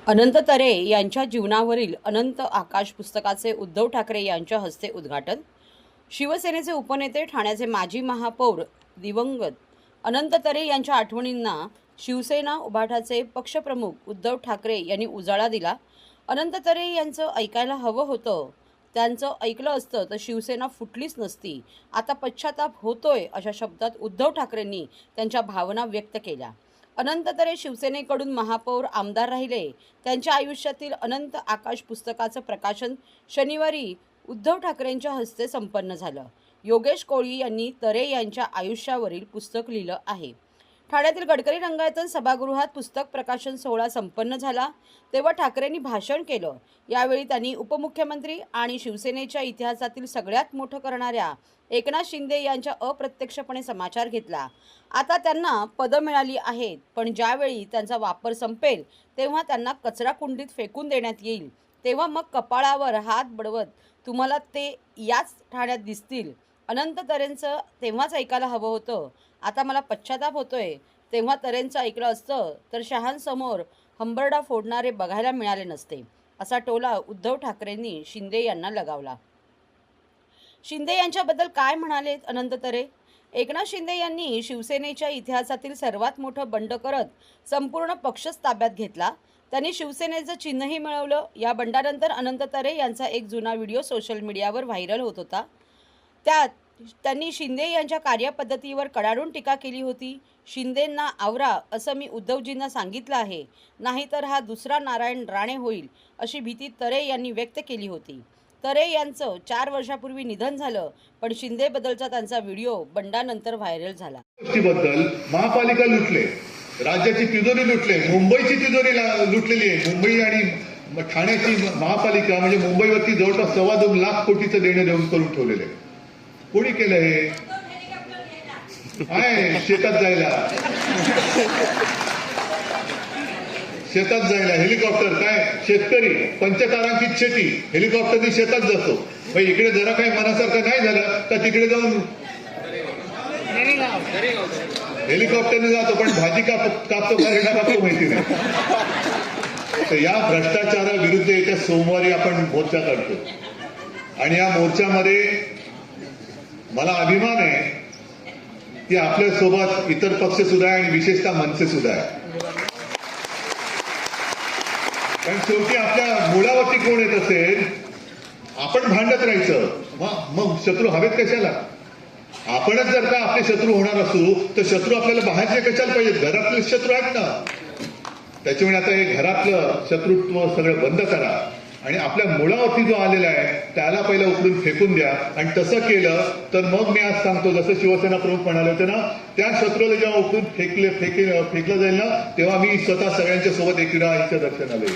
अनंत तरे यांच्या जीवनावरील अनंत आकाश पुस्तकाचे उद्धव ठाकरे यांच्या हस्ते उद्घाटन। शिवसेनेचे उपनेते ठाण्याचे माजी महापौर दिवंगत अनंत तरे यांच्या आठवणींना शिवसेना उभाटाचे पक्षप्रमुख उद्धव ठाकरे यांनी उजाळा दिला। अनंत तरे यांचं ऐकायला हवं होतं, त्यांचं ऐकलं असतं तर शिवसेना फुटलीच नसती। आता पश्चाताप होतोय अशा शब्दात उद्धव ठाकरेंनी त्यांच्या भावना व्यक्त केल्या। अनंत तरे शिवसेनेकडून महापौर आमदार राहिले। त्यांच्या आयुष्यातील अनंत आकाश पुस्तकाचं प्रकाशन शनिवारी उद्धव ठाकरेंच्या हस्ते संपन्न झालं। योगेश कोळी यांनी तरे यांच्या आयुष्यावरील पुस्तक लिहिलं आहे। ठाण्यातील गडकरी रंगायतन सभागृहात पुस्तक प्रकाशन सोहळा संपन्न झाला तेव्हा ठाकरेंनी भाषण केलं। यावेळी त्यांनी उपमुख्यमंत्री आणि शिवसेनेच्या इतिहासातील सगळ्यात मोठं करणाऱ्या एकनाथ शिंदे यांचा अप्रत्यक्षपणे समाचार घेतला। आता त्यांना पदं मिळाली आहेत, पण ज्यावेळी त्यांचा वापर संपेल तेव्हा त्यांना कचरा कुंडीत फेकून देण्यात येईल, तेव्हा मग कपाळावर हात बडवत तुम्हाला ते याच ठाण्यात दिसतील। अनंत तरेंचं तेव्हाच ऐकायला हवं होतं, आता मला पश्चाताप होतोय। तेव्हा तरेंचं ऐकलं असतं तर शहांसमोर हंबरडा फोडणारे बघायला मिळाले नसते, असा टोला उद्धव ठाकरेंनी शिंदे यांना लगावला। शिंदे यांच्याबद्दल काय म्हणालेत अनंत तरे? एकनाथ शिंदे यांनी शिवसेनेच्या इतिहासातील सर्वात मोठं बंड करत संपूर्ण पक्षच ताब्यात घेतला। त्यांनी शिवसेनेचं चिन्हही मिळवलं। या बंडानंतर अनंत तरे यांचा एक जुना व्हिडिओ सोशल मीडियावर व्हायरल होत होता। त्यात त्यांनी शिंदे यांच्या कार्यपद्धतीवर कडाडून टीका केली होती। शिंदेंना आवरा असं मी उद्धवजींना सांगितलं आहे, नाहीतर हा दुसरा नारायण राणे होईल, अशी भीती तरे यांनी व्यक्त केली होती। तरे यांचं 4 वर्षापूर्वी निधन झालं, पण शिंदेबद्दलचा त्यांचा व्हिडिओ बंडानंतर व्हायरल झाला। बद्दल महापालिका लुटले, राज्याची तिजोरी लुटले, मुंबईची तिजोरी लुटलेली आहे। मुंबई आणि ठाण्याची महापालिका म्हणजे मुंबईवरती जवळपास 2.25 लाख कोटीचं देणं देऊन करून ठेवलेले। कोणी केलं हे? काय शेतात जायला हेलिकॉप्टर, काय शेतकरी पंचतारांकित शेती, हेलिकॉप्टरनी शेतात जातो। भाई इकडे जरा काही मनासारखं नाही झालं तर तिकडे जाऊन हेलिकॉप्टरने जातो, पण भाजी कापतो का रेडा कापतो माहिती नाही। तर या भ्रष्टाचाराविरुद्ध येत्या सोमवारी आपण मोर्चा काढतो आणि या मोर्चामध्ये मला अभिमान आहे की आपल्यासोबत इतर पक्ष सुद्धा आहे आणि विशेषतः मनसे सुद्धा आहे। कारण शेवटी आपल्या मुळावरती कोण येत असेल, आपण भांडत राहायचं, मग शत्रू हवेत कशाला? आपणच जर का आपले शत्रू होणार असू तर शत्रू आपल्याला बाहेरचे कशाला पाहिजेत? घरातले शत्रू आहेत ना। त्याच्यामुळे आता हे घरातलं शत्रुत्व सगळं बंद करा आणि आपल्या मुळावरती जो आलेला आहे त्याला पहिला उकळून फेकून द्या। आणि तसं केलं तर मग मी आज सांगतो, जसं शिवसेना प्रमुख म्हणाले होते ना, त्या शत्रूला जेव्हा उकळून फेकलं जाईल ना, तेव्हा मी स्वतः सगळ्यांच्या सोबत एकदा आईच्या दर्शनाला येईल।